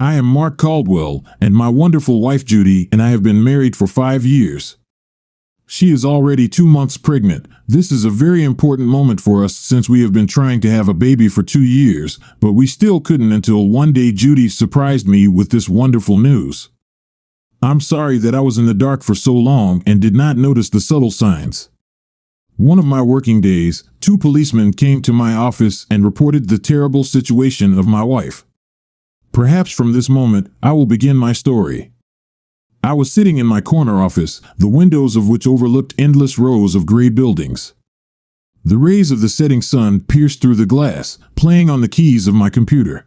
I am Mark Caldwell, and my wonderful wife Judy and I have been married for 5 years. She is already 2 months pregnant. This is a very important moment for us since we have been trying to have a baby for 2 years, but we still couldn't until one day Judy surprised me with this wonderful news. I'm sorry that I was in the dark for so long and did not notice the subtle signs. One of my working days, 2 policemen came to my office and reported the terrible situation of my wife. Perhaps from this moment, I will begin my story. I was sitting in my corner office, the windows of which overlooked endless rows of gray buildings. The rays of the setting sun pierced through the glass, playing on the keys of my computer.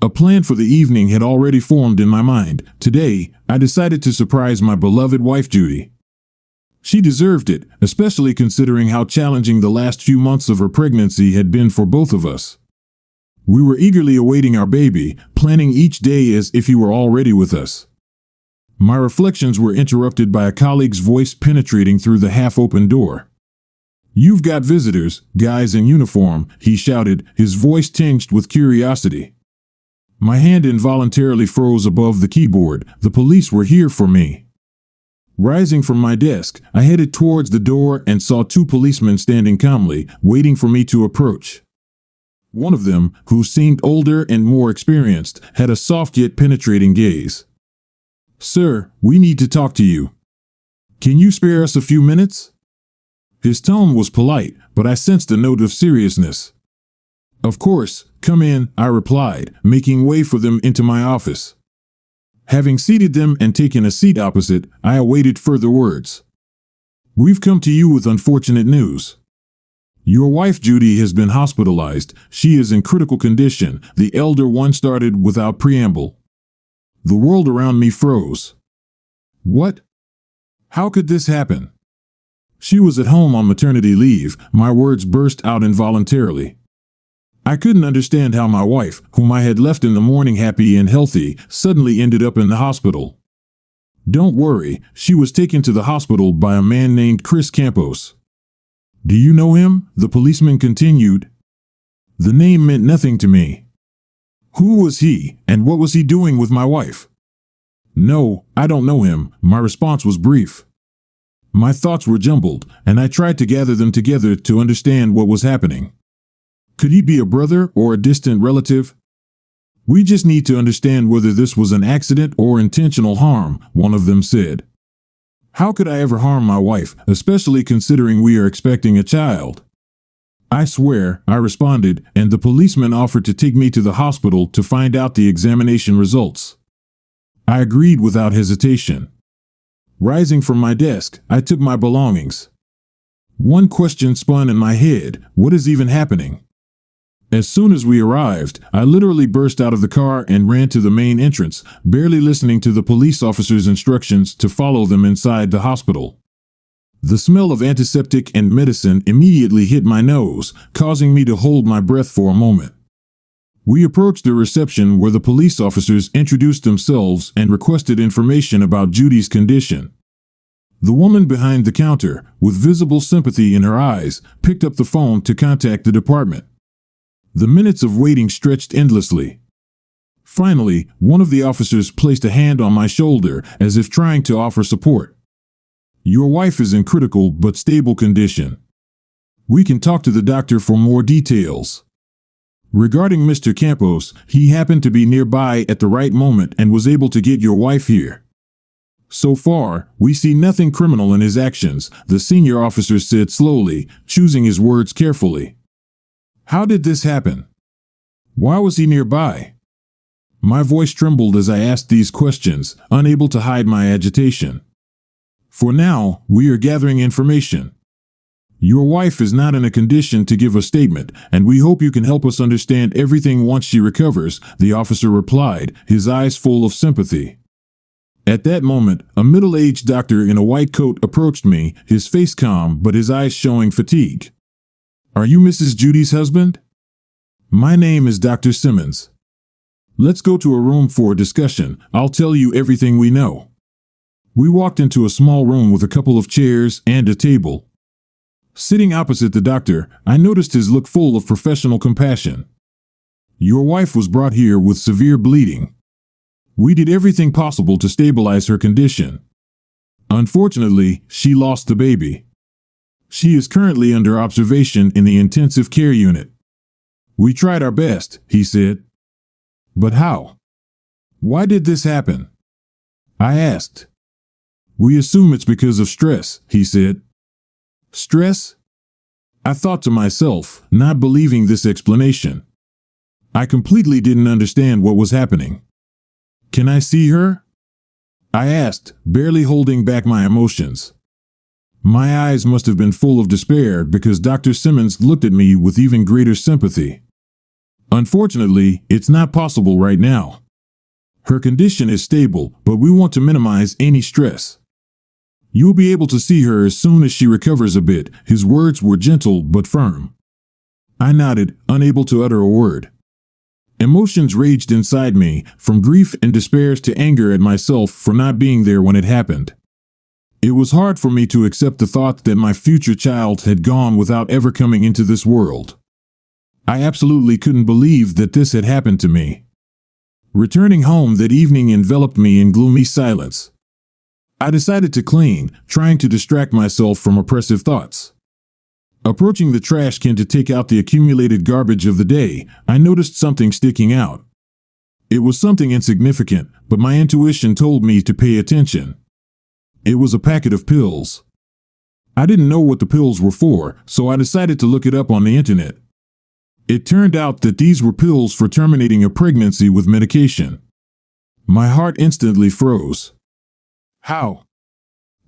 A plan for the evening had already formed in my mind. Today, I decided to surprise my beloved wife Judy. She deserved it, especially considering how challenging the last few months of her pregnancy had been for both of us. We were eagerly awaiting our baby, planning each day as if he were already with us. My reflections were interrupted by a colleague's voice penetrating through the half-open door. "You've got visitors, guys in uniform," he shouted, his voice tinged with curiosity. My hand involuntarily froze above the keyboard. The police were here for me. Rising from my desk, I headed towards the door and saw 2 policemen standing calmly, waiting for me to approach. One of them, who seemed older and more experienced, had a soft yet penetrating gaze. "Sir, we need to talk to you. Can you spare us a few minutes?" His tone was polite, but I sensed a note of seriousness. "Of course, come in," I replied, making way for them into my office. Having seated them and taken a seat opposite, I awaited further words. "We've come to you with unfortunate news. Your wife Judy has been hospitalized. She is in critical condition," the elder one started without preamble. The world around me froze. What? How could this happen? "She was at home on maternity leave," my words burst out involuntarily. I couldn't understand how my wife, whom I had left in the morning happy and healthy, suddenly ended up in the hospital. "Don't worry, she was taken to the hospital by a man named Campos." "Do you know him?" the policeman continued. The name meant nothing to me. Who was he, and what was he doing with my wife? "No, I don't know him," my response was brief. My thoughts were jumbled, and I tried to gather them together to understand what was happening. Could he be a brother or a distant relative? "We just need to understand whether this was an accident or intentional harm," one of them said. "How could I ever harm my wife, especially considering we are expecting a child?" "I swear," I responded, and the policeman offered to take me to the hospital to find out the examination results. I agreed without hesitation. Rising from my desk, I took my belongings. One question spun in my head: what is even happening? As soon as we arrived, I literally burst out of the car and ran to the main entrance, barely listening to the police officer's instructions to follow them inside the hospital. The smell of antiseptic and medicine immediately hit my nose, causing me to hold my breath for a moment. We approached the reception where the police officers introduced themselves and requested information about Judy's condition. The woman behind the counter, with visible sympathy in her eyes, picked up the phone to contact the department. The minutes of waiting stretched endlessly. Finally, one of the officers placed a hand on my shoulder as if trying to offer support. "Your wife is in critical but stable condition. We can talk to the doctor for more details." Regarding Mr. Campos, he happened to be nearby at the right moment and was able to get your wife here. "So far, we see nothing criminal in his actions," the senior officer said slowly, choosing his words carefully. "How did this happen? Why was he nearby?" My voice trembled as I asked these questions, unable to hide my agitation. "For now, we are gathering information. Your wife is not in a condition to give a statement, and we hope you can help us understand everything once she recovers," the officer replied, his eyes full of sympathy. At that moment, a middle-aged doctor in a white coat approached me, his face calm but his eyes showing fatigue. "Are you Mrs. Judy's husband?" "My name is Dr. Simmons." "Let's go to a room for a discussion. I'll tell you everything we know." We walked into a small room with a couple of chairs and a table. Sitting opposite the doctor, I noticed his look full of professional compassion. "Your wife was brought here with severe bleeding. We did everything possible to stabilize her condition. Unfortunately, she lost the baby. She is currently under observation in the intensive care unit. We tried our best, he said. But how? Why did this happen? I asked. We assume it's because of stress, he said. Stress? I thought to myself, not believing this explanation. I completely didn't understand what was happening. Can I see her? I asked, barely holding back my emotions. My eyes must have been full of despair because Dr. Simmons looked at me with even greater sympathy. Unfortunately, it's not possible right now. Her condition is stable, but we want to minimize any stress. You'll be able to see her as soon as she recovers a bit. His words were gentle but firm. I nodded, unable to utter a word. Emotions raged inside me, from grief and despair to anger at myself for not being there when it happened. It was hard for me to accept the thought that my future child had gone without ever coming into this world. I absolutely couldn't believe that this had happened to me. Returning home that evening enveloped me in gloomy silence. I decided to clean, trying to distract myself from oppressive thoughts. Approaching the trash can to take out the accumulated garbage of the day, I noticed something sticking out. It was something insignificant, but my intuition told me to pay attention. It was a packet of pills. I didn't know what the pills were for, so I decided to look it up on the internet. It turned out that these were pills for terminating a pregnancy with medication. My heart instantly froze. How?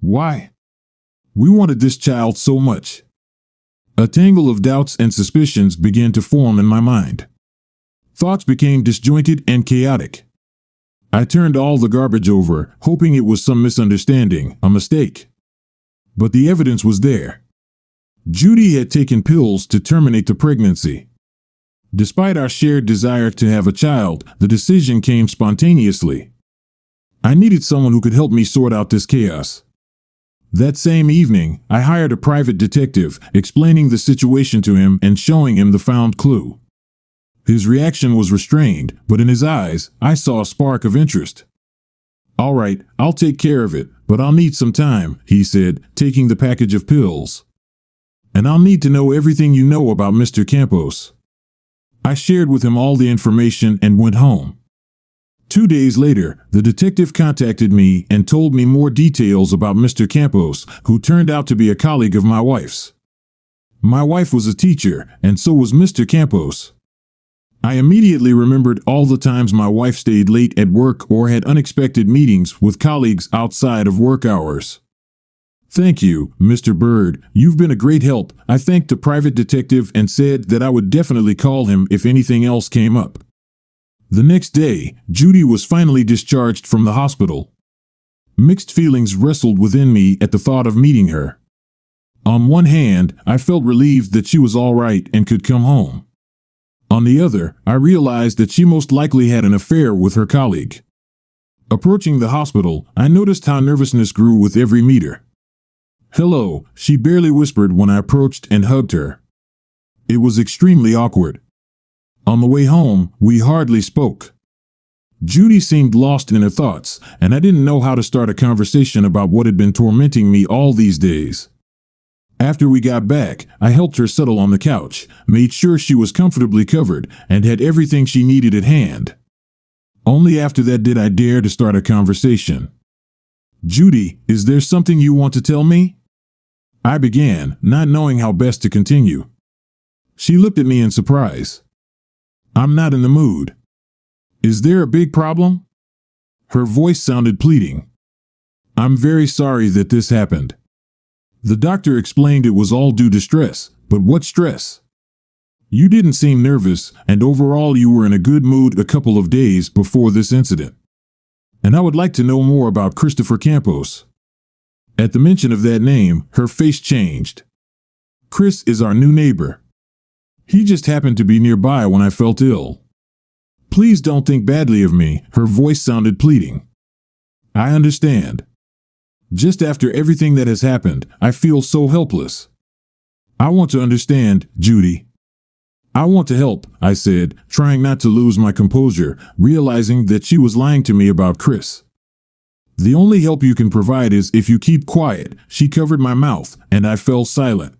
Why? We wanted this child so much. A tangle of doubts and suspicions began to form in my mind. Thoughts became disjointed and chaotic. I turned all the garbage over, hoping it was some misunderstanding, a mistake. But the evidence was there. Judy had taken pills to terminate the pregnancy. Despite our shared desire to have a child, the decision came spontaneously. I needed someone who could help me sort out this chaos. That same evening, I hired a private detective, explaining the situation to him and showing him the found clue. His reaction was restrained, but in his eyes, I saw a spark of interest. All right, I'll take care of it, but I'll need some time, he said, taking the package of pills. And I'll need to know everything you know about Mr. Campos. I shared with him all the information and went home. 2 days later, the detective contacted me and told me more details about Mr. Campos, who turned out to be a colleague of my wife's. My wife was a teacher, and so was Mr. Campos. I immediately remembered all the times my wife stayed late at work or had unexpected meetings with colleagues outside of work hours. Thank you, Mr. Bird. You've been a great help. I thanked the private detective and said that I would definitely call him if anything else came up. The next day, Judy was finally discharged from the hospital. Mixed feelings wrestled within me at the thought of meeting her. On one hand, I felt relieved that she was all right and could come home. On the other, I realized that she most likely had an affair with her colleague. Approaching the hospital, I noticed how nervousness grew with every meter. Hello, she barely whispered when I approached and hugged her. It was extremely awkward. On the way home, we hardly spoke. Judy seemed lost in her thoughts, and I didn't know how to start a conversation about what had been tormenting me all these days. After we got back, I helped her settle on the couch, made sure she was comfortably covered, and had everything she needed at hand. Only after that did I dare to start a conversation. Judy, is there something you want to tell me? I began, not knowing how best to continue. She looked at me in surprise. I'm not in the mood. Is there a big problem? Her voice sounded pleading. I'm very sorry that this happened. The doctor explained it was all due to stress, but what stress? You didn't seem nervous, and overall you were in a good mood a couple of days before this incident. And I would like to know more about Christopher Campos. At the mention of that name, her face changed. Chris is our new neighbor. He just happened to be nearby when I felt ill. Please don't think badly of me, her voice sounded pleading. I understand. Just after everything that has happened, I feel so helpless. I want to understand, Judy. I want to help, I said, trying not to lose my composure, realizing that she was lying to me about Chris. The only help you can provide is if you keep quiet. She covered my mouth, and I fell silent.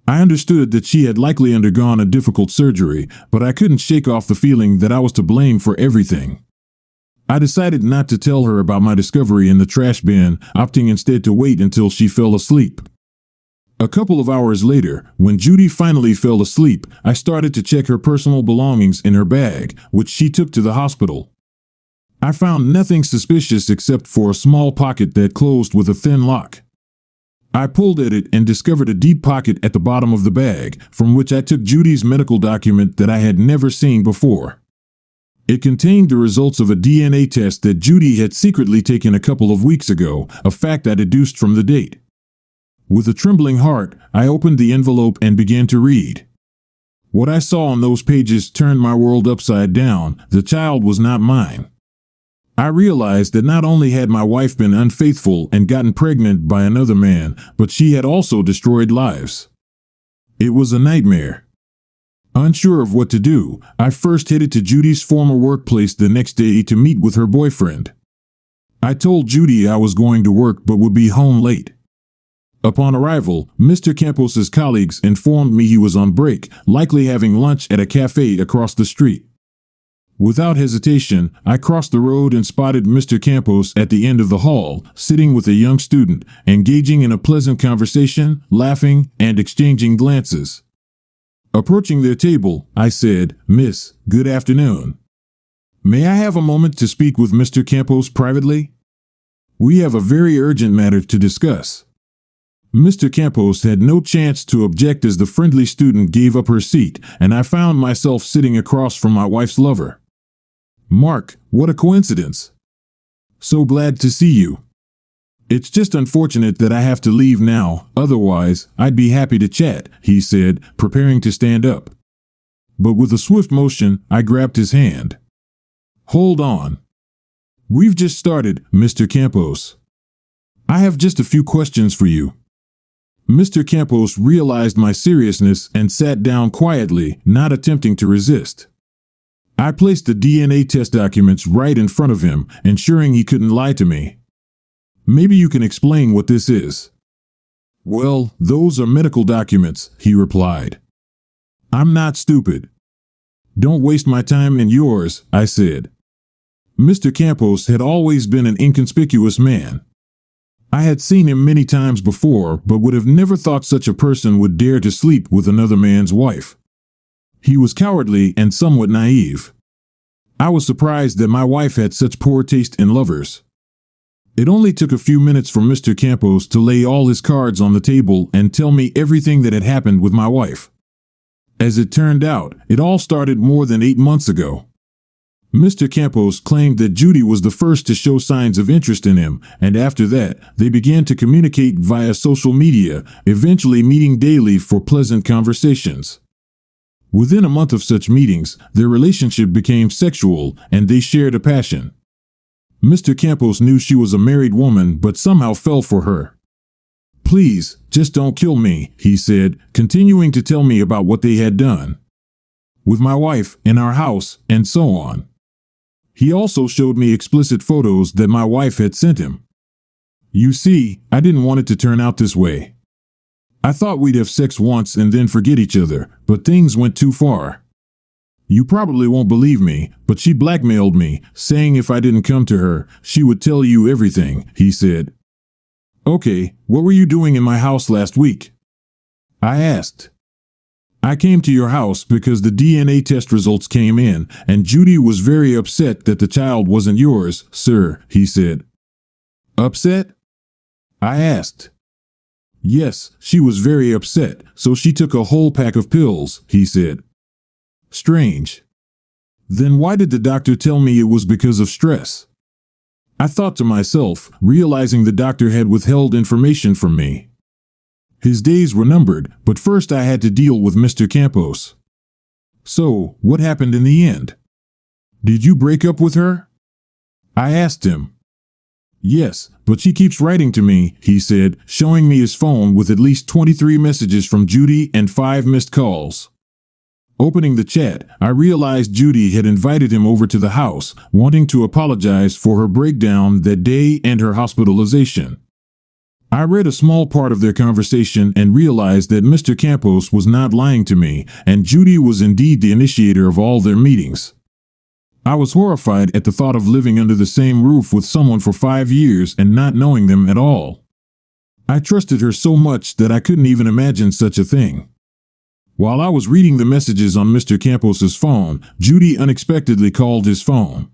I understood that she had likely undergone a difficult surgery, but I couldn't shake off the feeling that I was to blame for everything. I decided not to tell her about my discovery in the trash bin, opting instead to wait until she fell asleep. A couple of hours later, when Judy finally fell asleep, I started to check her personal belongings in her bag, which she took to the hospital. I found nothing suspicious except for a small pocket that closed with a thin lock. I pulled at it and discovered a deep pocket at the bottom of the bag, from which I took Judy's medical document that I had never seen before. It contained the results of a DNA test that Judy had secretly taken a couple of weeks ago, a fact I deduced from the date. With a trembling heart, I opened the envelope and began to read. What I saw on those pages turned my world upside down. The child was not mine. I realized that not only had my wife been unfaithful and gotten pregnant by another man, but she had also destroyed lives. It was a nightmare. Unsure of what to do, I first headed to Judy's former workplace the next day to meet with her boyfriend. I told Judy I was going to work but would be home late. Upon arrival, Mr. Campos' colleagues informed me he was on break, likely having lunch at a cafe across the street. Without hesitation, I crossed the road and spotted Mr. Campos at the end of the hall, sitting with a young student, engaging in a pleasant conversation, laughing, and exchanging glances. Approaching their table, I said, "Miss, good afternoon. May I have a moment to speak with Mr. Campos privately? We have a very urgent matter to discuss." Mr. Campos had no chance to object as the friendly student gave up her seat, and I found myself sitting across from my wife's lover. "Mark, what a coincidence. So glad to see you. It's just unfortunate that I have to leave now, otherwise, I'd be happy to chat," he said, preparing to stand up. But with a swift motion, I grabbed his hand. "Hold on. We've just started, Mr. Campos. I have just a few questions for you." Mr. Campos realized my seriousness and sat down quietly, not attempting to resist. I placed the DNA test documents right in front of him, ensuring he couldn't lie to me. "Maybe you can explain what this is." "Well, those are medical documents," he replied. "I'm not stupid." "Don't waste my time and yours," I said. Mr. Campos had always been an inconspicuous man. I had seen him many times before, but would have never thought such a person would dare to sleep with another man's wife. He was cowardly and somewhat naive. I was surprised that my wife had such poor taste in lovers. It only took a few minutes for Mr. Campos to lay all his cards on the table and tell me everything that had happened with my wife. As it turned out, it all started more than 8 months ago. Mr. Campos claimed that Judy was the first to show signs of interest in him, and after that, they began to communicate via social media, eventually meeting daily for pleasant conversations. Within a month of such meetings, their relationship became sexual, and they shared a passion. Mr. Campos knew she was a married woman, but somehow fell for her. "Please, just don't kill me," he said, continuing to tell me about what they had done with my wife, in our house, and so on. He also showed me explicit photos that my wife had sent him. You see, I didn't want it to turn out this way. I thought we'd have sex once and then forget each other, but things went too far. You probably won't believe me, but she blackmailed me, saying if I didn't come to her, she would tell you everything," he said. "Okay, what were you doing in my house last week?" I asked. "I came to your house because the DNA test results came in, and Judy was very upset that the child wasn't yours, sir," he said. "Upset?" I asked. "Yes, she was very upset, so she took a whole pack of pills," he said. "Strange. Then why did the doctor tell me it was because of stress?" I thought to myself, realizing the doctor had withheld information from me. His days were numbered, but first I had to deal with Mr. Campos. "So, what happened in the end? Did you break up with her?" I asked him. "Yes, but she keeps writing to me," he said, showing me his phone with at least 23 messages from Judy and 5 missed calls. Opening the chat, I realized Judy had invited him over to the house, wanting to apologize for her breakdown that day and her hospitalization. I read a small part of their conversation and realized that Mr. Campos was not lying to me, and Judy was indeed the initiator of all their meetings. I was horrified at the thought of living under the same roof with someone for 5 years and not knowing them at all. I trusted her so much that I couldn't even imagine such a thing. While I was reading the messages on Mr. Campos's phone, Judy unexpectedly called his phone.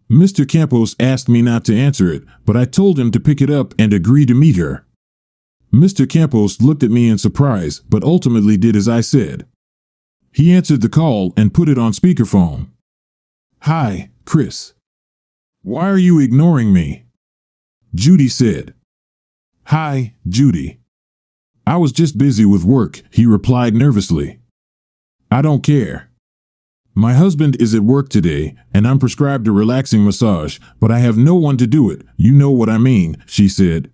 Mr. Campos asked me not to answer it, but I told him to pick it up and agree to meet her. Mr. Campos looked at me in surprise, but ultimately did as I said. He answered the call and put it on speakerphone. "Hi, Chris. Why are you ignoring me?" Judy said. "Hi, Judy. I was just busy with work," he replied nervously. "I don't care. My husband is at work today, and I'm prescribed a relaxing massage, but I have no one to do it, you know what I mean," she said.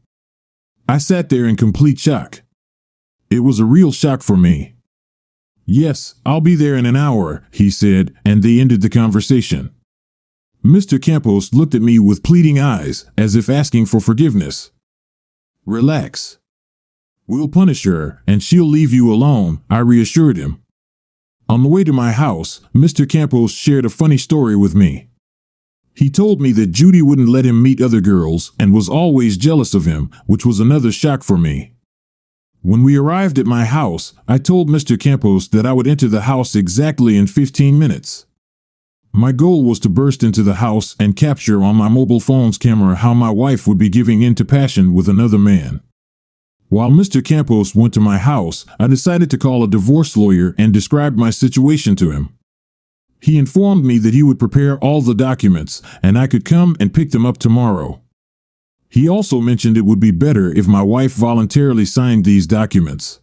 I sat there in complete shock. It was a real shock for me. "Yes, I'll be there in an hour," he said, and they ended the conversation. Mr. Campos looked at me with pleading eyes, as if asking for forgiveness. "Relax. We'll punish her, and she'll leave you alone," I reassured him. On the way to my house, Mr. Campos shared a funny story with me. He told me that Judy wouldn't let him meet other girls and was always jealous of him, which was another shock for me. When we arrived at my house, I told Mr. Campos that I would enter the house exactly in 15 minutes. My goal was to burst into the house and capture on my mobile phone's camera how my wife would be giving in to passion with another man. While Mr. Campos went to my house, I decided to call a divorce lawyer and described my situation to him. He informed me that he would prepare all the documents, and I could come and pick them up tomorrow. He also mentioned it would be better if my wife voluntarily signed these documents.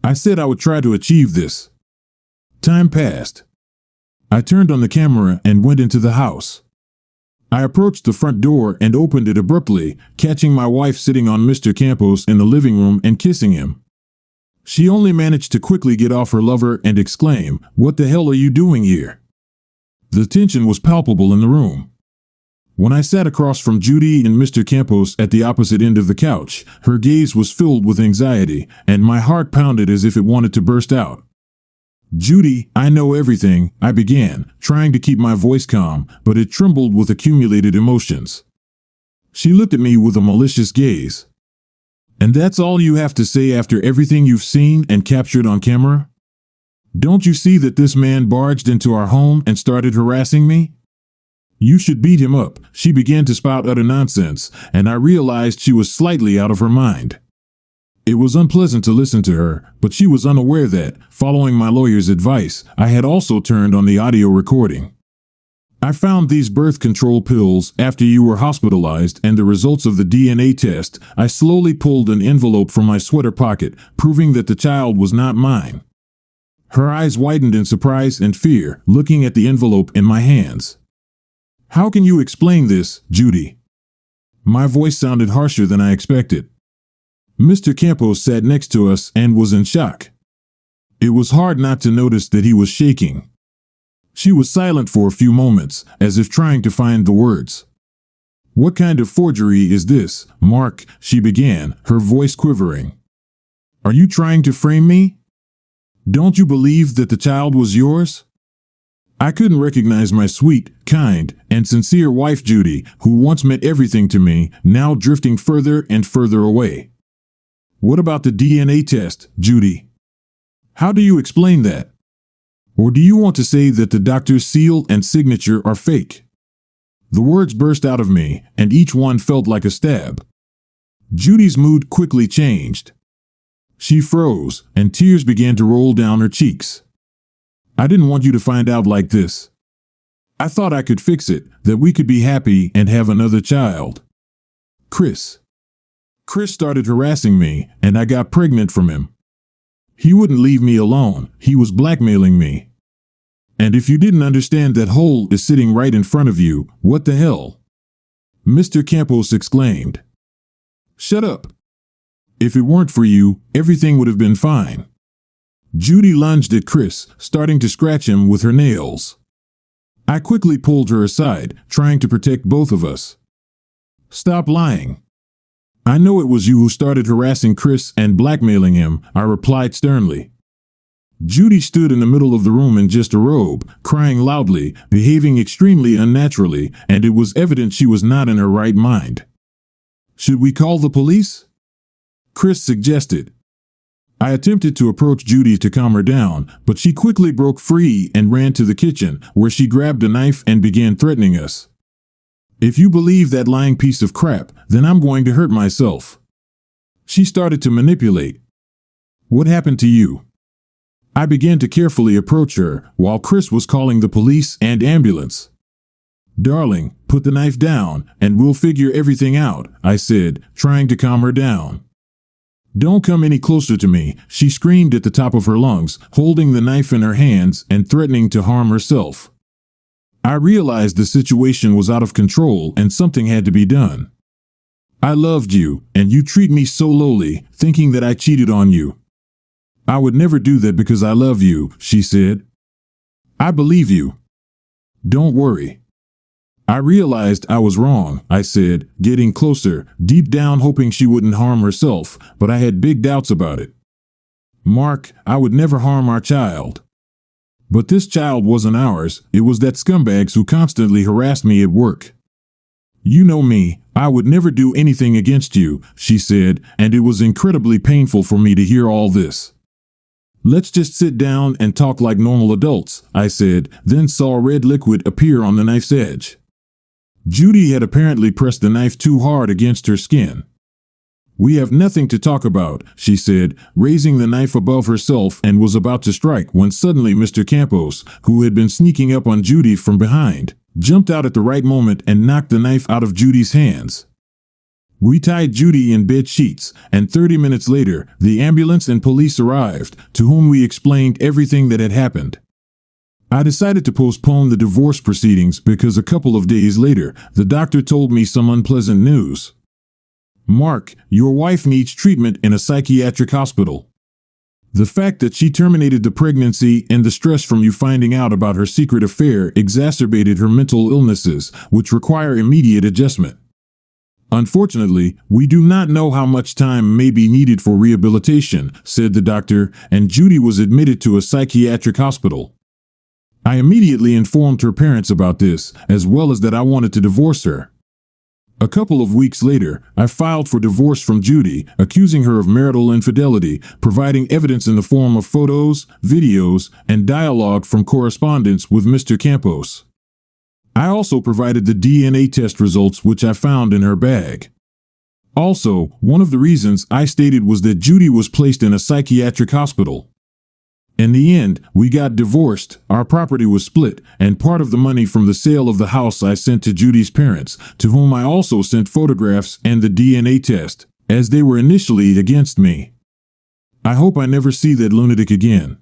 I said I would try to achieve this. Time passed. I turned on the camera and went into the house. I approached the front door and opened it abruptly, catching my wife sitting on Mr. Campos in the living room and kissing him. She only managed to quickly get off her lover and exclaim, "What the hell are you doing here?" The tension was palpable in the room. When I sat across from Judy and Mr. Campos at the opposite end of the couch, her gaze was filled with anxiety, and my heart pounded as if it wanted to burst out. "Judy, I know everything," I began, trying to keep my voice calm, but it trembled with accumulated emotions. She looked at me with a malicious gaze. "And that's all you have to say after everything you've seen and captured on camera? Don't you see that this man barged into our home and started harassing me? You should beat him up." She began to spout utter nonsense, and I realized she was slightly out of her mind. It was unpleasant to listen to her, but she was unaware that, following my lawyer's advice, I had also turned on the audio recording. "I found these birth control pills after you were hospitalized and the results of the DNA test." I slowly pulled an envelope from my sweater pocket, proving that the child was not mine. Her eyes widened in surprise and fear, looking at the envelope in my hands. "How can you explain this, Judy?" My voice sounded harsher than I expected. Mr. Campos sat next to us and was in shock. It was hard not to notice that he was shaking. She was silent for a few moments, as if trying to find the words. "What kind of forgery is this, Mark?" she began, her voice quivering. "Are you trying to frame me? Don't you believe that the child was yours?" I couldn't recognize my sweet, kind, and sincere wife Judy, who once meant everything to me, now drifting further and further away. "What about the DNA test, Judy? How do you explain that? Or do you want to say that the doctor's seal and signature are fake?" The words burst out of me, and each one felt like a stab. Judy's mood quickly changed. She froze, and tears began to roll down her cheeks. "I didn't want you to find out like this. I thought I could fix it, that we could be happy and have another child. Chris started harassing me, and I got pregnant from him. He wouldn't leave me alone, he was blackmailing me. And if you didn't understand that hole is sitting right in front of you, what the hell?" Mr. Campos exclaimed. "Shut up. If it weren't for you, everything would have been fine. Judy lunged at Chris, starting to scratch him with her nails. I quickly pulled her aside, trying to protect both of us. Stop lying. I know it was you who started harassing Chris and blackmailing him, I replied sternly. Judy stood in the middle of the room in just a robe, crying loudly, behaving extremely unnaturally, and it was evident she was not in her right mind. Should we call the police? Chris suggested. I attempted to approach Judy to calm her down, but she quickly broke free and ran to the kitchen, where she grabbed a knife and began threatening us. If you believe that lying piece of crap, then I'm going to hurt myself. She started to manipulate. What happened to you? I began to carefully approach her, while Chris was calling the police and ambulance. Darling, put the knife down, and we'll figure everything out, I said, trying to calm her down. Don't come any closer to me, she screamed at the top of her lungs, holding the knife in her hands and threatening to harm herself. I realized the situation was out of control and something had to be done. I loved you, and you treat me so lowly, thinking that I cheated on you. I would never do that because I love you, she said. I believe you. Don't worry. I realized I was wrong, I said, getting closer, deep down hoping she wouldn't harm herself, but I had big doubts about it. Mark, I would never harm our child. But this child wasn't ours, it was that scumbags who constantly harassed me at work. You know me, I would never do anything against you, she said, and it was incredibly painful for me to hear all this. Let's just sit down and talk like normal adults, I said, then saw red liquid appear on the knife's edge. Judy had apparently pressed the knife too hard against her skin. We have nothing to talk about, she said, raising the knife above herself and was about to strike when suddenly Mr. Campos, who had been sneaking up on Judy from behind, jumped out at the right moment and knocked the knife out of Judy's hands. We tied Judy in bed sheets, and 30 minutes later, the ambulance and police arrived, to whom we explained everything that had happened. I decided to postpone the divorce proceedings because a couple of days later, the doctor told me some unpleasant news. Mark, your wife needs treatment in a psychiatric hospital. The fact that she terminated the pregnancy and the stress from you finding out about her secret affair exacerbated her mental illnesses, which require immediate adjustment. Unfortunately, we do not know how much time may be needed for rehabilitation, said the doctor, and Judy was admitted to a psychiatric hospital. I immediately informed her parents about this, as well as that I wanted to divorce her. A couple of weeks later, I filed for divorce from Judy, accusing her of marital infidelity, providing evidence in the form of photos, videos, and dialogue from correspondence with Mr. Campos. I also provided the DNA test results which I found in her bag. Also, one of the reasons I stated was that Judy was placed in a psychiatric hospital. In the end, we got divorced, our property was split, and part of the money from the sale of the house I sent to Judy's parents, to whom I also sent photographs and the DNA test, as they were initially against me. I hope I never see that lunatic again.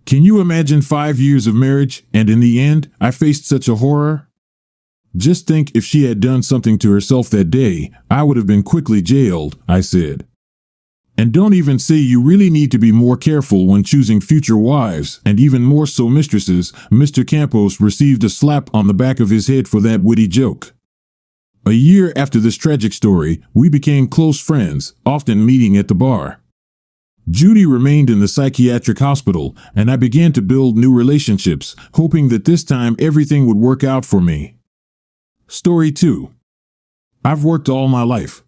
Can you imagine 5 years of marriage, and in the end, I faced such a horror? Just think if she had done something to herself that day, I would have been quickly jailed, I said. And don't even say you really need to be more careful when choosing future wives, and even more so mistresses. Mr. Campos received a slap on the back of his head for that witty joke. A year after this tragic story, we became close friends, often meeting at the bar. Judy remained in the psychiatric hospital, and I began to build new relationships, hoping that this time everything would work out for me. Story 2. I've worked all my life.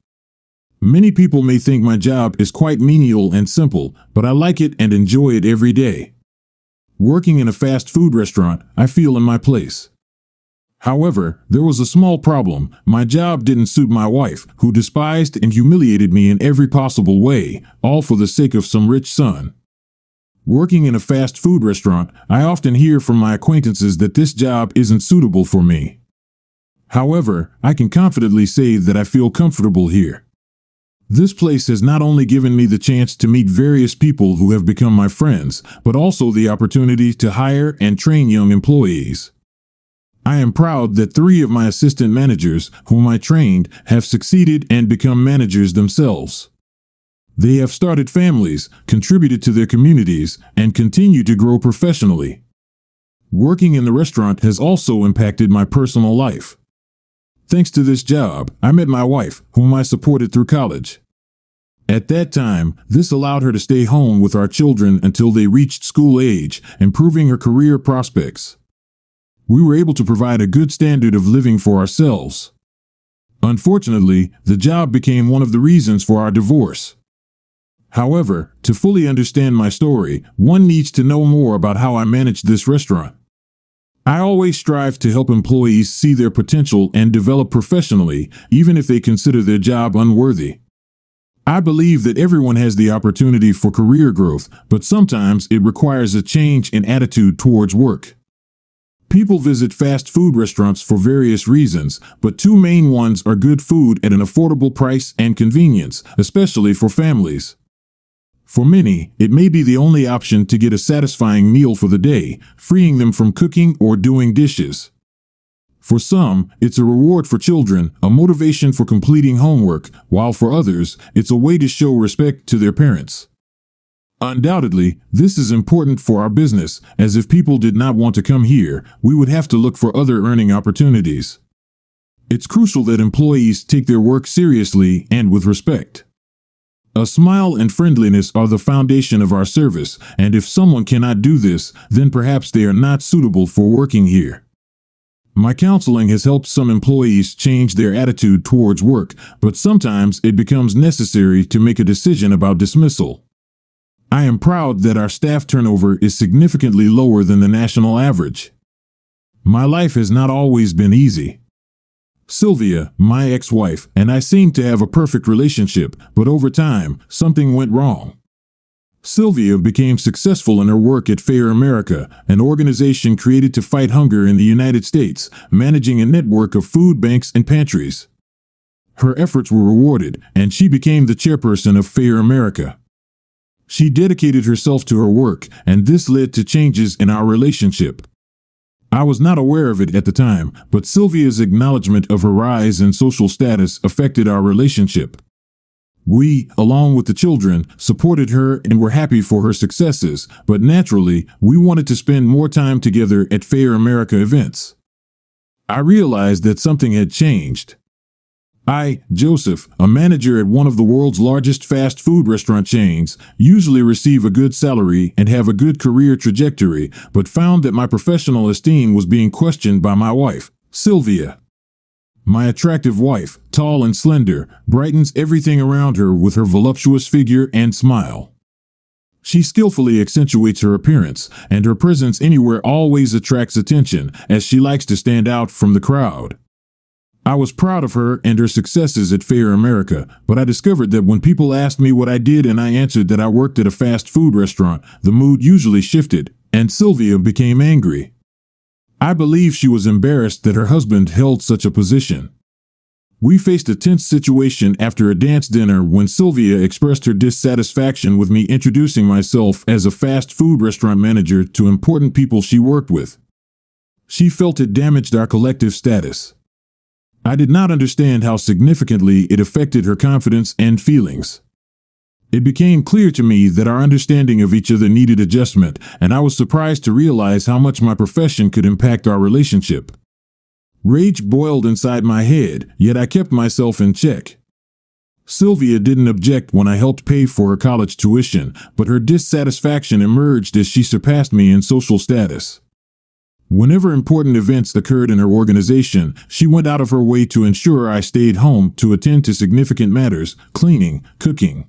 Many people may think my job is quite menial and simple, but I like it and enjoy it every day. Working in a fast food restaurant, I feel in my place. However, there was a small problem. My job didn't suit my wife, who despised and humiliated me in every possible way, all for the sake of some rich son. Working in a fast food restaurant, I often hear from my acquaintances that this job isn't suitable for me. However, I can confidently say that I feel comfortable here. This place has not only given me the chance to meet various people who have become my friends, but also the opportunity to hire and train young employees. I am proud that 3 of my assistant managers, whom I trained, have succeeded and become managers themselves. They have started families, contributed to their communities, and continue to grow professionally. Working in the restaurant has also impacted my personal life. Thanks to this job, I met my wife, whom I supported through college. At that time, this allowed her to stay home with our children until they reached school age, improving her career prospects. We were able to provide a good standard of living for ourselves. Unfortunately, the job became one of the reasons for our divorce. However, to fully understand my story, one needs to know more about how I managed this restaurant. I always strive to help employees see their potential and develop professionally, even if they consider their job unworthy. I believe that everyone has the opportunity for career growth, but sometimes it requires a change in attitude towards work. People visit fast food restaurants for various reasons, but two main ones are good food at an affordable price and convenience, especially for families. For many, it may be the only option to get a satisfying meal for the day, freeing them from cooking or doing dishes. For some, it's a reward for children, a motivation for completing homework, while for others, it's a way to show respect to their parents. Undoubtedly, this is important for our business, as if people did not want to come here, we would have to look for other earning opportunities. It's crucial that employees take their work seriously and with respect. A smile and friendliness are the foundation of our service, and if someone cannot do this, then perhaps they are not suitable for working here. My counseling has helped some employees change their attitude towards work, but sometimes it becomes necessary to make a decision about dismissal. I am proud that our staff turnover is significantly lower than the national average. My life has not always been easy. Sylvia, my ex-wife, and I seemed to have a perfect relationship, but over time, something went wrong. Sylvia became successful in her work at Fair America, an organization created to fight hunger in the United States, managing a network of food banks and pantries. Her efforts were rewarded, and she became the chairperson of Fair America. She dedicated herself to her work, and this led to changes in our relationship. I was not aware of it at the time, but Sylvia's acknowledgement of her rise in social status affected our relationship. We, along with the children, supported her and were happy for her successes, but naturally, we wanted to spend more time together at Fair America events. I realized that something had changed. I, Joseph, a manager at one of the world's largest fast food restaurant chains, usually receive a good salary and have a good career trajectory, but found that my professional esteem was being questioned by my wife, Sylvia. My attractive wife, tall and slender, brightens everything around her with her voluptuous figure and smile. She skillfully accentuates her appearance, and her presence anywhere always attracts attention, as she likes to stand out from the crowd. I was proud of her and her successes at Fair America, but I discovered that when people asked me what I did and I answered that I worked at a fast food restaurant, the mood usually shifted, and Sylvia became angry. I believe she was embarrassed that her husband held such a position. We faced a tense situation after a dance dinner when Sylvia expressed her dissatisfaction with me introducing myself as a fast food restaurant manager to important people she worked with. She felt it damaged our collective status. I did not understand how significantly it affected her confidence and feelings. It became clear to me that our understanding of each other needed adjustment, and I was surprised to realize how much my profession could impact our relationship. Rage boiled inside my head, yet I kept myself in check. Sylvia didn't object when I helped pay for her college tuition, but her dissatisfaction emerged as she surpassed me in social status. Whenever important events occurred in her organization, she went out of her way to ensure I stayed home to attend to significant matters, cleaning, cooking.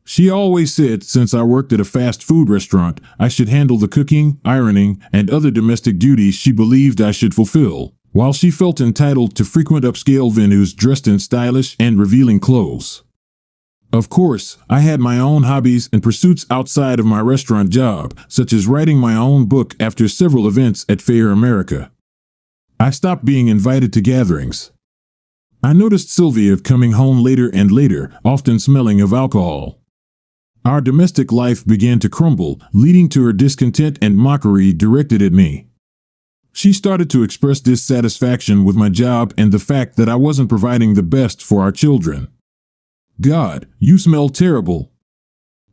She always said since I worked at a fast food restaurant, I should handle the cooking, ironing, and other domestic duties she believed I should fulfill, while she felt entitled to frequent upscale venues dressed in stylish and revealing clothes. Of course, I had my own hobbies and pursuits outside of my restaurant job, such as writing my own book after several events at Fair America. I stopped being invited to gatherings. I noticed Sylvia coming home later and later, often smelling of alcohol. Our domestic life began to crumble, leading to her discontent and mockery directed at me. She started to express dissatisfaction with my job and the fact that I wasn't providing the best for our children. God, you smell terrible.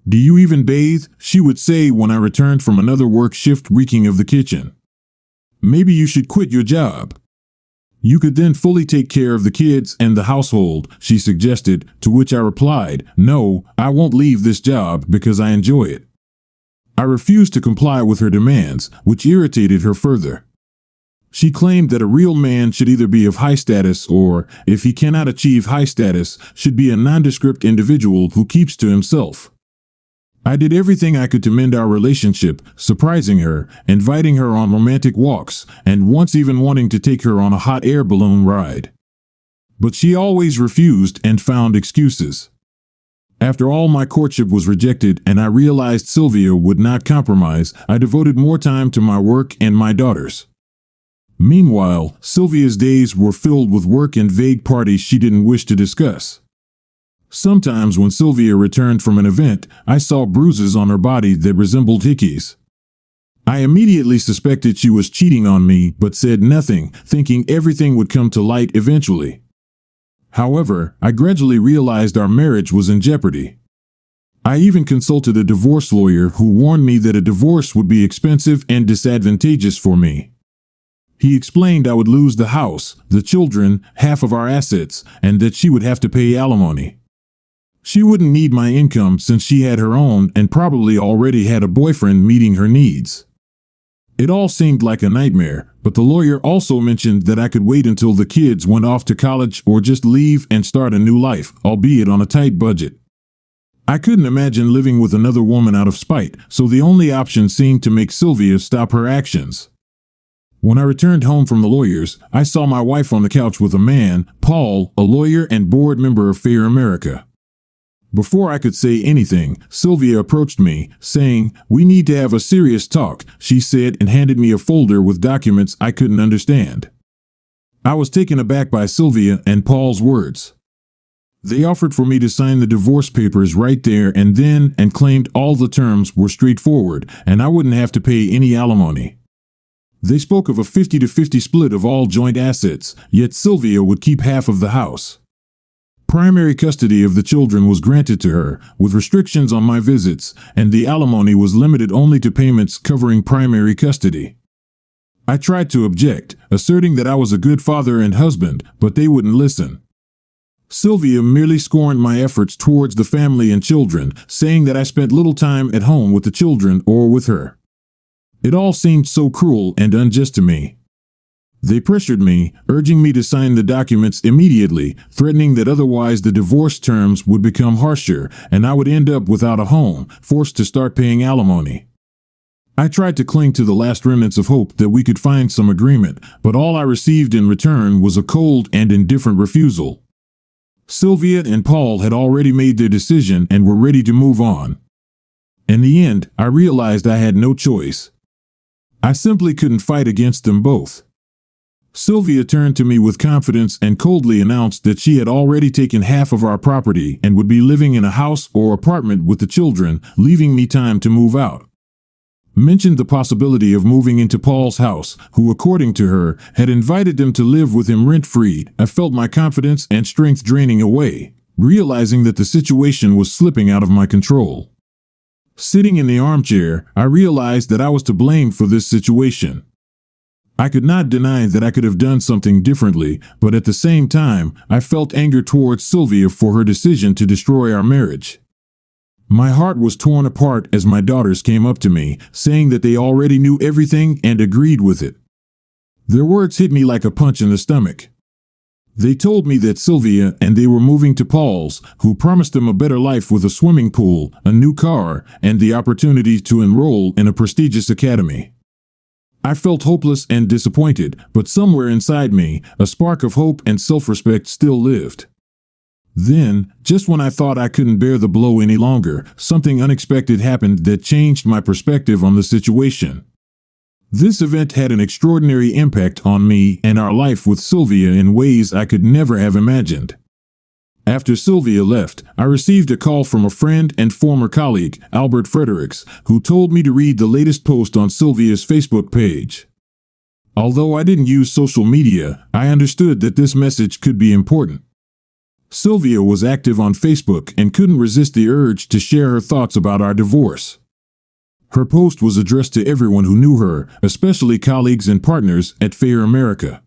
Do you even bathe? She would say when I returned from another work shift reeking of the kitchen. Maybe you should quit your job. You could then fully take care of the kids and the household, she suggested, to which I replied, no, I won't leave this job because I enjoy it. I refused to comply with her demands, which irritated her further. She claimed that a real man should either be of high status or, if he cannot achieve high status, should be a nondescript individual who keeps to himself. I did everything I could to mend our relationship, surprising her, inviting her on romantic walks, and once even wanting to take her on a hot air balloon ride. But she always refused and found excuses. After all my courtship was rejected and I realized Sylvia would not compromise, I devoted more time to my work and my daughters. Meanwhile, Sylvia's days were filled with work and vague parties she didn't wish to discuss. Sometimes when Sylvia returned from an event, I saw bruises on her body that resembled hickeys. I immediately suspected she was cheating on me, but said nothing, thinking everything would come to light eventually. However, I gradually realized our marriage was in jeopardy. I even consulted a divorce lawyer who warned me that a divorce would be expensive and disadvantageous for me. He explained I would lose the house, the children, half of our assets, and that she would have to pay alimony. She wouldn't need my income since she had her own and probably already had a boyfriend meeting her needs. It all seemed like a nightmare, but the lawyer also mentioned that I could wait until the kids went off to college or just leave and start a new life, albeit on a tight budget. I couldn't imagine living with another woman out of spite, so the only option seemed to make Sylvia stop her actions. When I returned home from the lawyers, I saw my wife on the couch with a man, Paul, a lawyer and board member of Fair America. Before I could say anything, Sylvia approached me, saying, "We need to have a serious talk," she said, and handed me a folder with documents I couldn't understand. I was taken aback by Sylvia and Paul's words. They offered for me to sign the divorce papers right there and then and claimed all the terms were straightforward and I wouldn't have to pay any alimony. They spoke of a 50-50 split of all joint assets, yet Sylvia would keep half of the house. Primary custody of the children was granted to her, with restrictions on my visits, and the alimony was limited only to payments covering primary custody. I tried to object, asserting that I was a good father and husband, but they wouldn't listen. Sylvia merely scorned my efforts towards the family and children, saying that I spent little time at home with the children or with her. It all seemed so cruel and unjust to me. They pressured me, urging me to sign the documents immediately, threatening that otherwise the divorce terms would become harsher and I would end up without a home, forced to start paying alimony. I tried to cling to the last remnants of hope that we could find some agreement, but all I received in return was a cold and indifferent refusal. Sylvia and Paul had already made their decision and were ready to move on. In the end, I realized I had no choice. I simply couldn't fight against them both. Sylvia turned to me with confidence and coldly announced that she had already taken half of our property and would be living in a house or apartment with the children, leaving me time to move out. Mentioned the possibility of moving into Paul's house, who, according to her, had invited them to live with him rent-free. I felt my confidence and strength draining away, realizing that the situation was slipping out of my control. Sitting in the armchair, I realized that I was to blame for this situation. I could not deny that I could have done something differently, but at the same time, I felt anger towards Sylvia for her decision to destroy our marriage. My heart was torn apart as my daughters came up to me, saying that they already knew everything and agreed with it. Their words hit me like a punch in the stomach. They told me that Sylvia and they were moving to Paul's, who promised them a better life with a swimming pool, a new car, and the opportunity to enroll in a prestigious academy. I felt hopeless and disappointed, but somewhere inside me, a spark of hope and self-respect still lived. Then, just when I thought I couldn't bear the blow any longer, something unexpected happened that changed my perspective on the situation. This event had an extraordinary impact on me and our life with Sylvia in ways I could never have imagined. After Sylvia left, I received a call from a friend and former colleague, Albert Fredericks, who told me to read the latest post on Sylvia's Facebook page. Although I didn't use social media, I understood that this message could be important. Sylvia was active on Facebook and couldn't resist the urge to share her thoughts about our divorce. Her post was addressed to everyone who knew her, especially colleagues and partners at Fair America.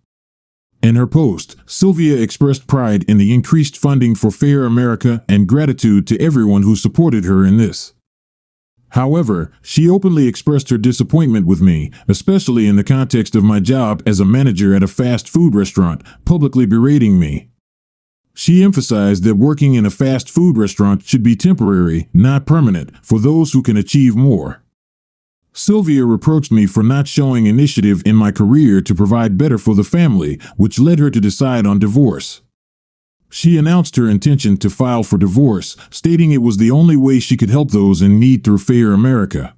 In her post, Sylvia expressed pride in the increased funding for Fair America and gratitude to everyone who supported her in this. However, she openly expressed her disappointment with me, especially in the context of my job as a manager at a fast food restaurant, publicly berating me. She emphasized that working in a fast food restaurant should be temporary, not permanent, for those who can achieve more. Sylvia reproached me for not showing initiative in my career to provide better for the family, which led her to decide on divorce. She announced her intention to file for divorce, stating it was the only way she could help those in need through Fair America.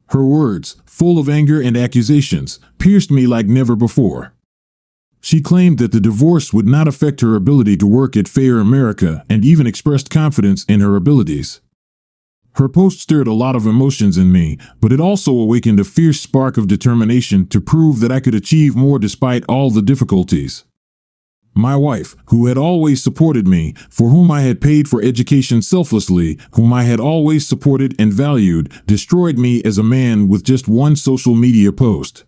Her words, full of anger and accusations, pierced me like never before. She claimed that the divorce would not affect her ability to work at Fair America and even expressed confidence in her abilities. Her post stirred a lot of emotions in me, but it also awakened a fierce spark of determination to prove that I could achieve more despite all the difficulties. My wife, who had always supported me, for whom I had paid for education selflessly, whom I had always supported and valued, destroyed me as a man with just one social media post.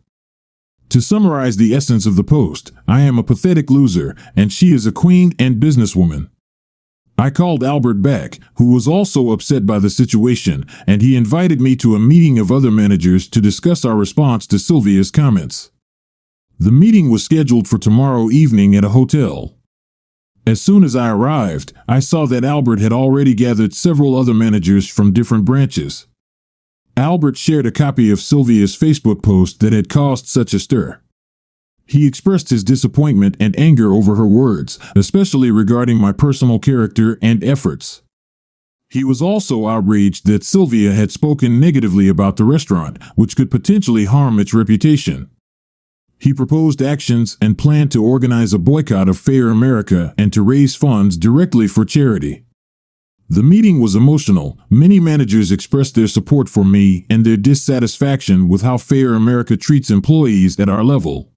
To summarize the essence of the post, I am a pathetic loser, and she is a queen and businesswoman. I called Albert back, who was also upset by the situation, and he invited me to a meeting of other managers to discuss our response to Sylvia's comments. The meeting was scheduled for tomorrow evening at a hotel. As soon as I arrived, I saw that Albert had already gathered several other managers from different branches. Albert shared a copy of Sylvia's Facebook post that had caused such a stir. He expressed his disappointment and anger over her words, especially regarding my personal character and efforts. He was also outraged that Sylvia had spoken negatively about the restaurant, which could potentially harm its reputation. He proposed actions and planned to organize a boycott of Fair America and to raise funds directly for charity. The meeting was emotional. Many managers expressed their support for me and their dissatisfaction with how Fair America treats employees at our level.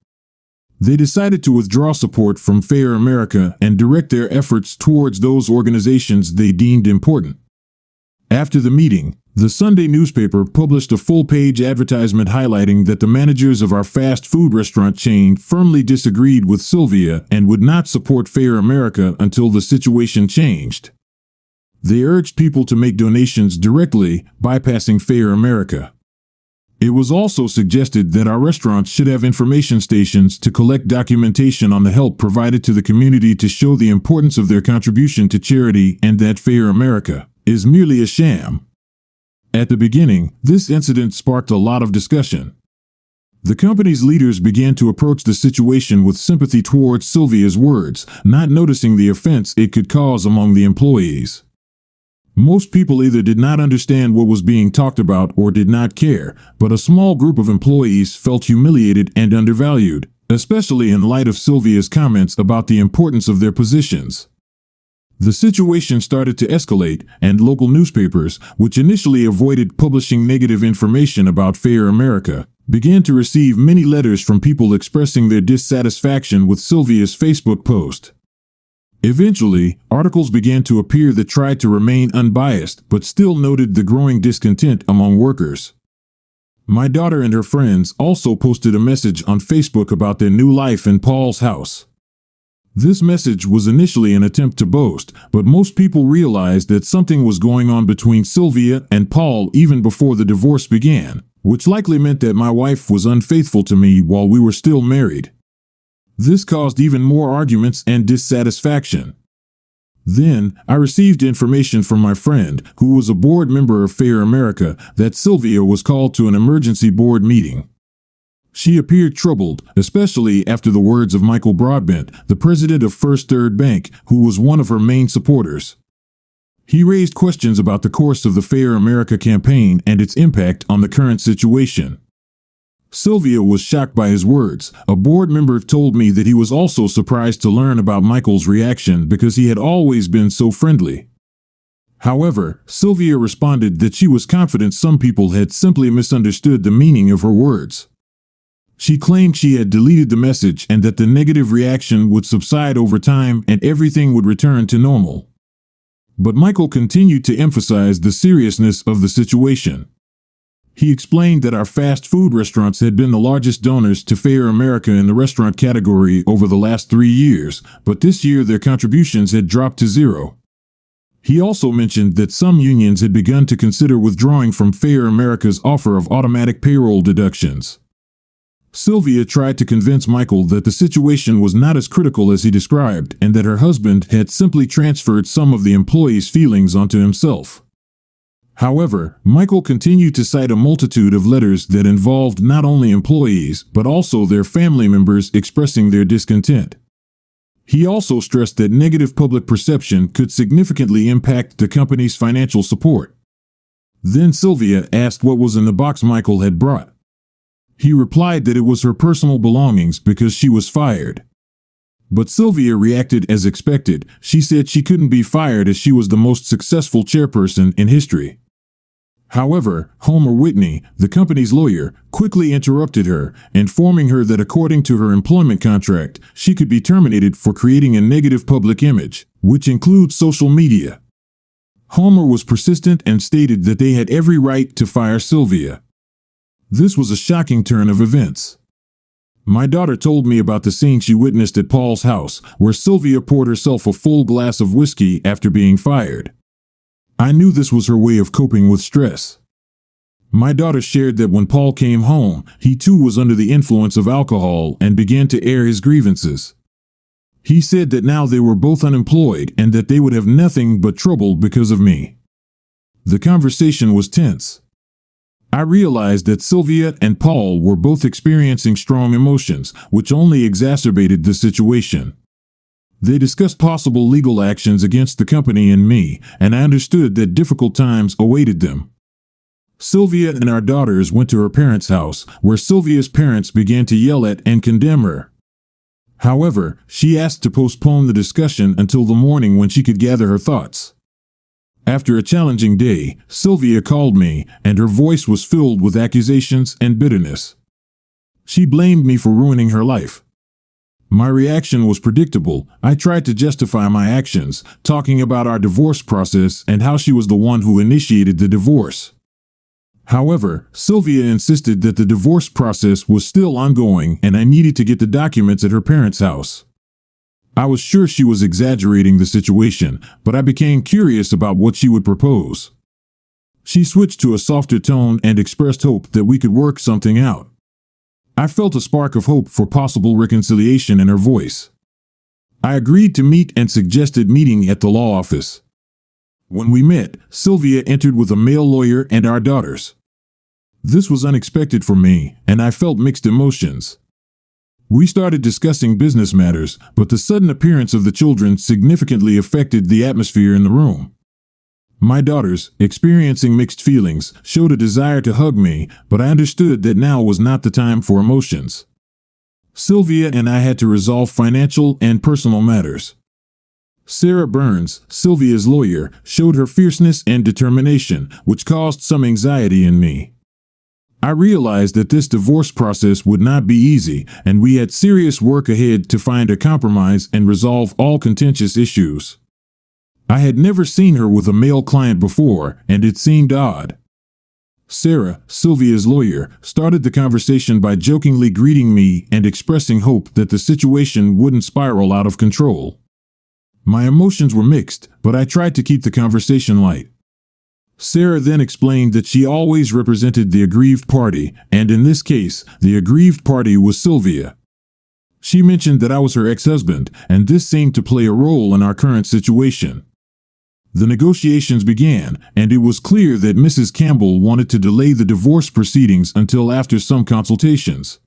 They decided to withdraw support from Fair America and direct their efforts towards those organizations they deemed important. After the meeting, the Sunday newspaper published a full-page advertisement highlighting that the managers of our fast food restaurant chain firmly disagreed with Sylvia and would not support Fair America until the situation changed. They urged people to make donations directly, bypassing Fair America. It was also suggested that our restaurants should have information stations to collect documentation on the help provided to the community to show the importance of their contribution to charity and that Fair America is merely a sham. At the beginning, this incident sparked a lot of discussion. The company's leaders began to approach the situation with sympathy towards Sylvia's words, not noticing the offense it could cause among the employees. Most people either did not understand what was being talked about or did not care, but a small group of employees felt humiliated and undervalued, especially in light of Sylvia's comments about the importance of their positions. The situation started to escalate, and local newspapers, which initially avoided publishing negative information about Fair America, began to receive many letters from people expressing their dissatisfaction with Sylvia's Facebook post. Eventually, articles began to appear that tried to remain unbiased but still noted the growing discontent among workers. My daughter and her friends also posted a message on Facebook about their new life in Paul's house. This message was initially an attempt to boast, but most people realized that something was going on between Sylvia and Paul even before the divorce began, which likely meant that my wife was unfaithful to me while we were still married. This caused even more arguments and dissatisfaction. Then, I received information from my friend, who was a board member of Fair America, that Sylvia was called to an emergency board meeting. She appeared troubled, especially after the words of Michael Broadbent, the president of First Third Bank, who was one of her main supporters. He raised questions about the course of the Fair America campaign and its impact on the current situation. Sylvia was shocked by his words. A board member told me that he was also surprised to learn about Michael's reaction because he had always been so friendly. However, Sylvia responded that she was confident some people had simply misunderstood the meaning of her words. She claimed she had deleted the message and that the negative reaction would subside over time and everything would return to normal. But Michael continued to emphasize the seriousness of the situation. He explained that our fast food restaurants had been the largest donors to Fair America in the restaurant category over the last 3 years, but this year their contributions had dropped to zero. He also mentioned that some unions had begun to consider withdrawing from Fair America's offer of automatic payroll deductions. Sylvia tried to convince Michael that the situation was not as critical as he described and that her husband had simply transferred some of the employees' feelings onto himself. However, Michael continued to cite a multitude of letters that involved not only employees but also their family members expressing their discontent. He also stressed that negative public perception could significantly impact the company's financial support. Then Sylvia asked what was in the box Michael had brought. He replied that it was her personal belongings because she was fired. But Sylvia reacted as expected. She said she couldn't be fired as she was the most successful chairperson in history. However, Homer Whitney, the company's lawyer, quickly interrupted her, informing her that according to her employment contract, she could be terminated for creating a negative public image, which includes social media. Homer was persistent and stated that they had every right to fire Sylvia. This was a shocking turn of events. My daughter told me about the scene she witnessed at Paul's house, where Sylvia poured herself a full glass of whiskey after being fired. I knew this was her way of coping with stress. My daughter shared that when Paul came home, he too was under the influence of alcohol and began to air his grievances. He said that now they were both unemployed and that they would have nothing but trouble because of me. The conversation was tense. I realized that Sylvia and Paul were both experiencing strong emotions, which only exacerbated the situation. They discussed possible legal actions against the company and me, and I understood that difficult times awaited them. Sylvia and our daughters went to her parents' house, where Sylvia's parents began to yell at and condemn her. However, she asked to postpone the discussion until the morning when she could gather her thoughts. After a challenging day, Sylvia called me, and her voice was filled with accusations and bitterness. She blamed me for ruining her life. My reaction was predictable. I tried to justify my actions, talking about our divorce process and how she was the one who initiated the divorce. However, Sylvia insisted that the divorce process was still ongoing and I needed to get the documents at her parents' house. I was sure she was exaggerating the situation, but I became curious about what she would propose. She switched to a softer tone and expressed hope that we could work something out. I felt a spark of hope for possible reconciliation in her voice. I agreed to meet and suggested meeting at the law office. When we met, Sylvia entered with a male lawyer and our daughters. This was unexpected for me, and I felt mixed emotions. We started discussing business matters, but the sudden appearance of the children significantly affected the atmosphere in the room. My daughters, experiencing mixed feelings, showed a desire to hug me, but I understood that now was not the time for emotions. Sylvia and I had to resolve financial and personal matters. Sarah Burns, Sylvia's lawyer, showed her fierceness and determination, which caused some anxiety in me. I realized that this divorce process would not be easy, and we had serious work ahead to find a compromise and resolve all contentious issues. I had never seen her with a male client before, and it seemed odd. Sarah, Sylvia's lawyer, started the conversation by jokingly greeting me and expressing hope that the situation wouldn't spiral out of control. My emotions were mixed, but I tried to keep the conversation light. Sarah then explained that she always represented the aggrieved party, and in this case, the aggrieved party was Sylvia. She mentioned that I was her ex-husband, and this seemed to play a role in our current situation. The negotiations began, and it was clear that Mrs. Campbell wanted to delay the divorce proceedings until after some consultations.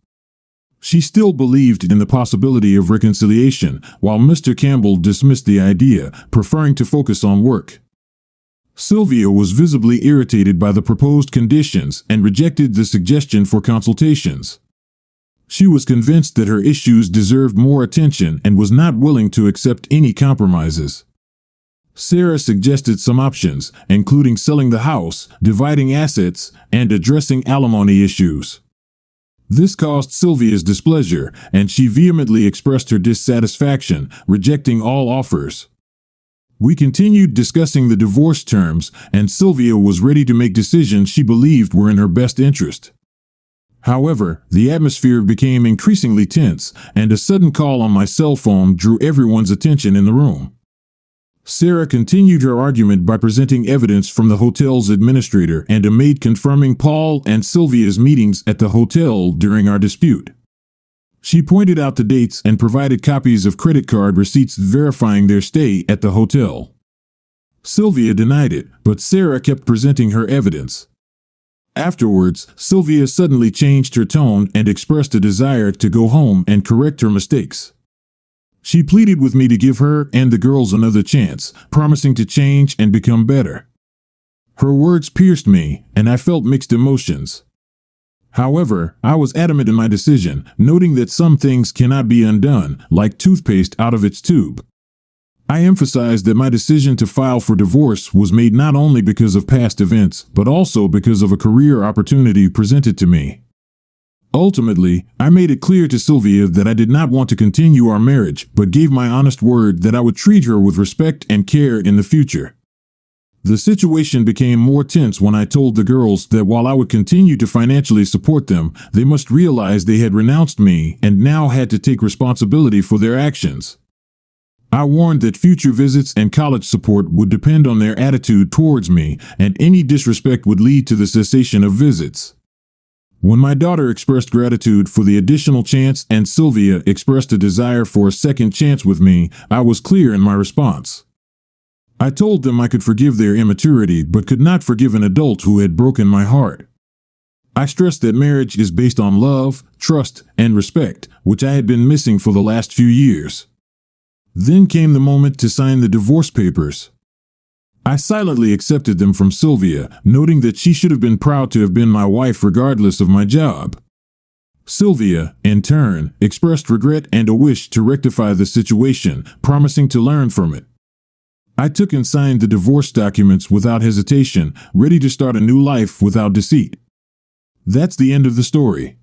She still believed in the possibility of reconciliation, while Mr. Campbell dismissed the idea, preferring to focus on work. Sylvia was visibly irritated by the proposed conditions and rejected the suggestion for consultations. She was convinced that her issues deserved more attention and was not willing to accept any compromises. Sarah suggested some options, including selling the house, dividing assets, and addressing alimony issues. This caused Sylvia's displeasure, and she vehemently expressed her dissatisfaction, rejecting all offers. We continued discussing the divorce terms, and Sylvia was ready to make decisions she believed were in her best interest. However, the atmosphere became increasingly tense, and a sudden call on my cell phone drew everyone's attention in the room. Sarah continued her argument by presenting evidence from the hotel's administrator and a maid confirming Paul and Sylvia's meetings at the hotel during our dispute. She pointed out the dates and provided copies of credit card receipts verifying their stay at the hotel. Sylvia denied it, but Sarah kept presenting her evidence. Afterwards, Sylvia suddenly changed her tone and expressed a desire to go home and correct her mistakes. She pleaded with me to give her and the girls another chance, promising to change and become better. Her words pierced me, and I felt mixed emotions. However, I was adamant in my decision, noting that some things cannot be undone, like toothpaste out of its tube. I emphasized that my decision to file for divorce was made not only because of past events, but also because of a career opportunity presented to me. Ultimately, I made it clear to Sylvia that I did not want to continue our marriage, but gave my honest word that I would treat her with respect and care in the future. The situation became more tense when I told the girls that while I would continue to financially support them, they must realize they had renounced me and now had to take responsibility for their actions. I warned that future visits and college support would depend on their attitude towards me, and any disrespect would lead to the cessation of visits. When my daughter expressed gratitude for the additional chance and Sylvia expressed a desire for a second chance with me, I was clear in my response. I told them I could forgive their immaturity but could not forgive an adult who had broken my heart. I stressed that marriage is based on love, trust, and respect, which I had been missing for the last few years. Then came the moment to sign the divorce papers. I silently accepted them from Sylvia, noting that she should have been proud to have been my wife regardless of my job. Sylvia, in turn, expressed regret and a wish to rectify the situation, promising to learn from it. I took and signed the divorce documents without hesitation, ready to start a new life without deceit. That's the end of the story.